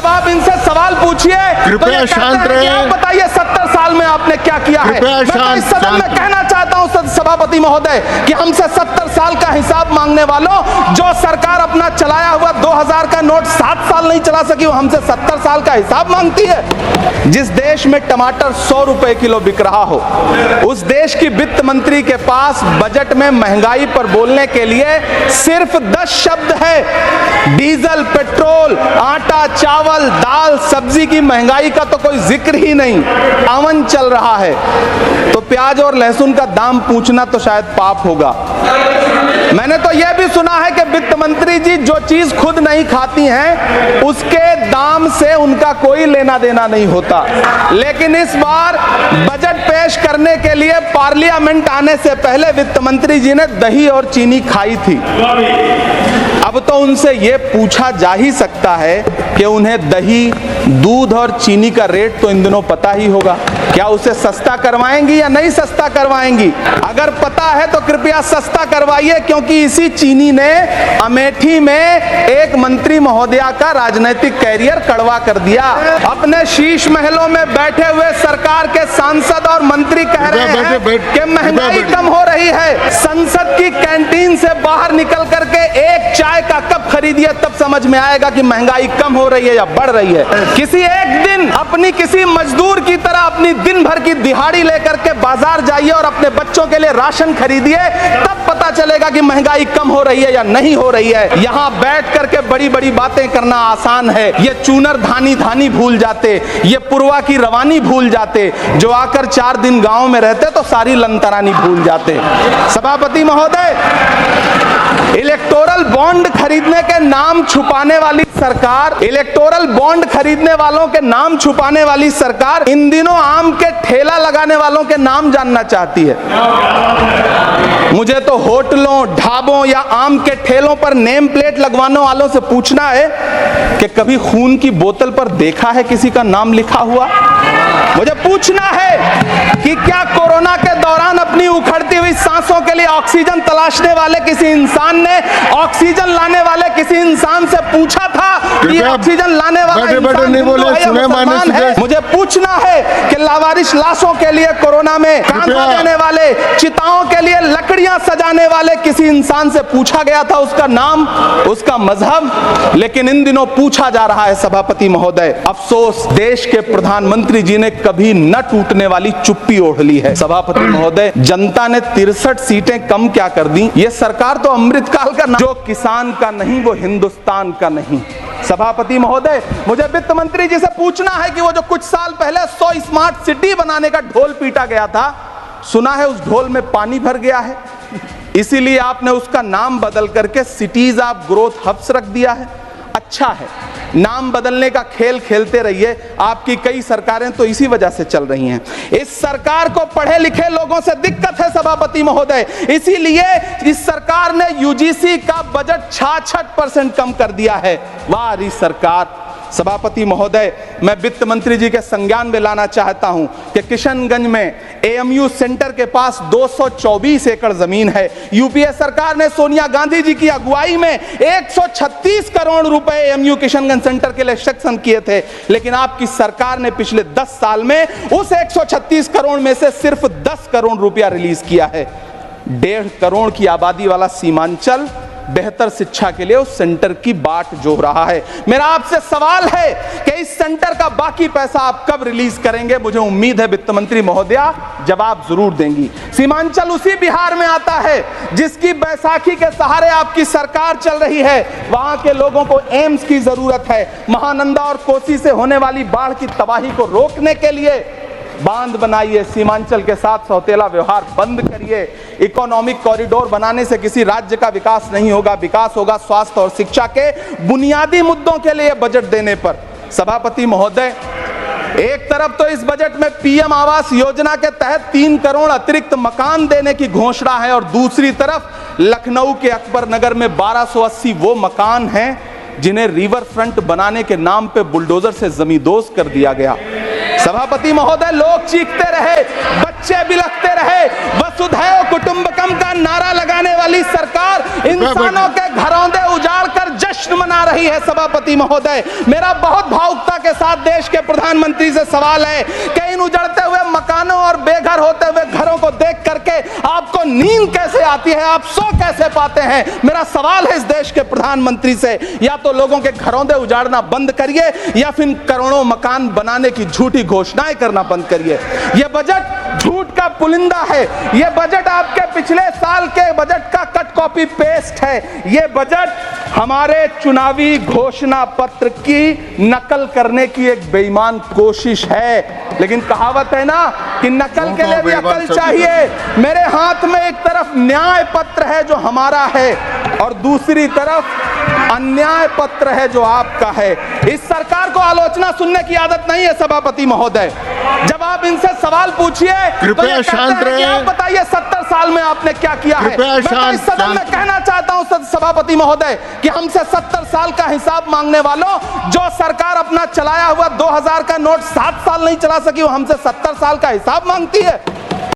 जब आप इनसे सवाल पूछिए तो ये शांत कहते हैं कि आप बताइए 70 साल में आपने क्या किया है। मैं तो इस सदन में कहना चाहता हूं सभापति महोदय कि हमसे 70 साल का हिसाब मांगने वालों, जो सरकार अपना चलाया हुआ 2000 का नोट 7 साल नहीं चला सकी, वो हमसे 70 साल का हिसाब मांगती है। जिस देश में टमाटर 100 रुपए किलो बिक रहा हो, उस देश की वित्त मंत्री के पास बजट में महंगाई पर बोलने के लिए सिर्फ 10 शब्द है। डीजल, पेट्रोल, आटा, चावल, दाल, सब्जी की महंगाई का तो कोई जिक्र ही नहीं। अमन चल रहा है तो प्याज और लहसुन का दाम पूछना तो शायद पाप होगा। मैंने तो यह भी सुना है कि वित्त मंत्री जी जो चीज खुद नहीं खाती हैं उसके दाम से उनका कोई लेना देना नहीं होता। लेकिन इस बार बजट पेश करने के लिए पार्लियामेंट आने से पहले वित्त मंत्री जी ने दही और चीनी खाई थी। अब तो उनसे यह पूछा जा ही सकता है कि उन्हें दही, दूध और चीनी का रेट तो इन दिनों पता ही होगा। क्या उसे सस्ता करवाएंगी या नहीं सस्ता करवाएंगी? अगर पता है तो कृपया सस्ता करवाइए, क्योंकि इसी चीनी ने अमेठी में एक मंत्री महोदया का राजनीतिक कैरियर कड़वा कर दिया। अपने शीश महलों में बैठे हुए सरकार के सांसद और मंत्री कह रहे हैं कि महंगाई कम हो रही है। संसद की कैंटीन से बाहर निकल करके एक चाय का कप खरीदिए, तब समझ में आएगा कि महंगाई कम हो रही है या बढ़ रही है। किसी एक दिन अपनी किसी मजदूर की तरह अपनी दिन भर की दिहाड़ी लेकर के बाजार जाइए और अपने बच्चों के लिए राशन खरीदिए, तब पता चलेगा कि महंगाई कम हो रही है या नहीं हो रही है। यहाँ बैठ करके बड़ी बड़ी बातें करना आसान है। ये चूनर धानी धानी भूल जाते, ये पुरवा की रवानी भूल जाते, जो आकर 4 दिन गांव में रहते तो सारी लंतरानी भूल जाते। सभापति महोदय, इलेक्टोरल बॉन्ड खरीदने के नाम छुपाने वाली सरकार, इलेक्टोरल बॉन्ड खरीदने वालों के नाम छुपाने वाली सरकार इन दिनों आम के ठेला लगाने वालों के नाम जानना चाहती है। मुझे तो होटलों, ढाबों या आम के ठेलों पर नेम प्लेट लगवाने वालों से पूछना है कि कभी खून की बोतल पर देखा है किसी का नाम लिखा हुआ? मुझे पूछना है कि क्या कोरोना के दौरान अपनी उखड़ती हुई सांसों के लिए ऑक्सीजन तलाशने वाले किसी इंसान ने ऑक्सीजन लाने वाले किसी इंसान से पूछा था कि ऑक्सीजन लाने वाला इंसान हिंदू है या मुसलमान है? मुझे पूछना है कि लावारिश लाशों के लिए कोरोना में कांधा देने वाले, चिताओं के लिए लकड़ियां सजाने वाले किसी इंसान से पूछा गया था उसका नाम, उसका मजहब? लेकिन इन दिनों पूछा जा रहा है। सभापति महोदय, अफसोस देश के प्रधानमंत्री जी ने कभी न टूटने वाली चुप्पी ओढ़ ली है। सभापति महोदय, जनता ने 63 सीटें कम क्या कर दी? ये सरकार तो अमृतकाल का नाम, जो किसान का नहीं वो हिंदुस्तान का नहीं। सभापति महोदय, मुझे वित्त मंत्री जी से पूछना है कि वो जो कुछ साल पहले 100 स्मार्ट सिटी बनाने का ढोल पीटा गया था, सुना है उस ढोल में पानी भर गया है, इसीलिए आपने उसका नाम बदल करके सिटीज ऑफ ग्रोथ हब्स रख दिया है। अच्छा है, नाम बदलने का खेल खेलते रहिए, आपकी कई सरकारें तो इसी वजह से चल रही हैं। इस सरकार को पढ़े लिखे लोगों से दिक्कत है सभापति महोदय, इसीलिए इस सरकार ने यूजीसी का बजट 66% कम कर दिया है। वाह री सरकार। सभापति महोदय, मैं वित्त मंत्री जी के संज्ञान में लाना चाहता हूं कि किशनगंज में एएमयू सेंटर के पास 224 एकड़ जमीन है। यूपीए सरकार ने सोनिया गांधी जी की अगुवाई में 136 करोड़ रुपए एएमयू किशनगंज सेंटर के लिए सैंक्शन किए थे, लेकिन आपकी सरकार ने पिछले 10 साल में उस 136 करोड़ में से सिर्फ 10 करोड़ रुपया रिलीज किया है। 1.5 करोड़ की आबादी वाला सीमांचल बेहतर शिक्षा के लिए उस सेंटर की बाट जोह रहा है। मेरा आपसे सवाल है कि इस सेंटर का बाकी पैसा आप कब रिलीज करेंगे? मुझे उम्मीद है वित्त मंत्री महोदया जवाब जरूर देंगी। सीमांचल उसी बिहार में आता है जिसकी बैसाखी के सहारे आपकी सरकार चल रही है। वहां के लोगों को एम्स की जरूरत है। महानंदा और कोसी से होने वाली बाढ़ की तबाही को रोकने के लिए बांध बनाइए, सीमांचल के साथ सौतेला व्यवहार बंद करिए। इकोनॉमिक कॉरिडोर बनाने से किसी राज्य का विकास नहीं होगा, विकास होगा स्वास्थ्य और शिक्षा के बुनियादी मुद्दों के लिए बजट देने पर। सभापति महोदय, एक तरफ तो इस बजट में पीएम आवास योजना के तहत 3 करोड़ अतिरिक्त मकान देने की घोषणा है और दूसरी तरफ लखनऊ के अकबर नगर में 1280 वो मकान हैं जिन्हें रिवर फ्रंट बनाने के नाम पे बुलडोजर से जमींदोज कर दिया गया। सभापति महोदय, लोग चीखते रहे, बच्चे बिलखते रहे। वसुधैव कुटुंबकम का नारा लगाने वाली सरकार इंसानों के घरौंदे उजाड़ कर जश्न मना रही है। सभापति महोदय, मेरा बहुत भावुकता के साथ देश के प्रधानमंत्री से सवाल है कि इन उजड़ते हुए मकानों और बेघर होते हुए घरों को देख करके आपको नींद कैसे आती है, आप सो कैसे पाते हैं? मेरा सवाल है इस देश के प्रधानमंत्री से, या तो लोगों के घरौंदे उजाड़ना बंद करिए या फिर करोड़ों मकान बनाने की झूठी घोषणाएं करना बंद करिए। यह बजट झूठ का पुलिंदा है। यह बजट आपके पिछले साल के बजट का कट कॉपी पेस्ट है। यह बजट हमारे चुनावी घोषणा पत्र की नकल करने की एक बेईमान कोशिश है। लेकिन कहावत है ना कि नकल के लिए भी अकल चाहिए। मेरे हाथ में एक तरफ न्याय पत्र है जो हमारा है और दूसरी तरफ अन्याय पत्र है जो आपका है। इस सरकार को आलोचना सुनने की आदत नहीं है सभापति महोदय। जब आप इनसे सवाल पूछिए तो ये कहते हैं कि आप बताइए 70 साल में आपने क्या किया है। मैं तो इस सदन में कहना चाहता हूं सभापति महोदय कि हमसे 70 साल का हिसाब मांगने वालों, जो सरकार अपना चलाया हुआ 2000 का नोट 7 साल नहीं चला सकी, वो हमसे 70 साल का हिसाब मांगती है।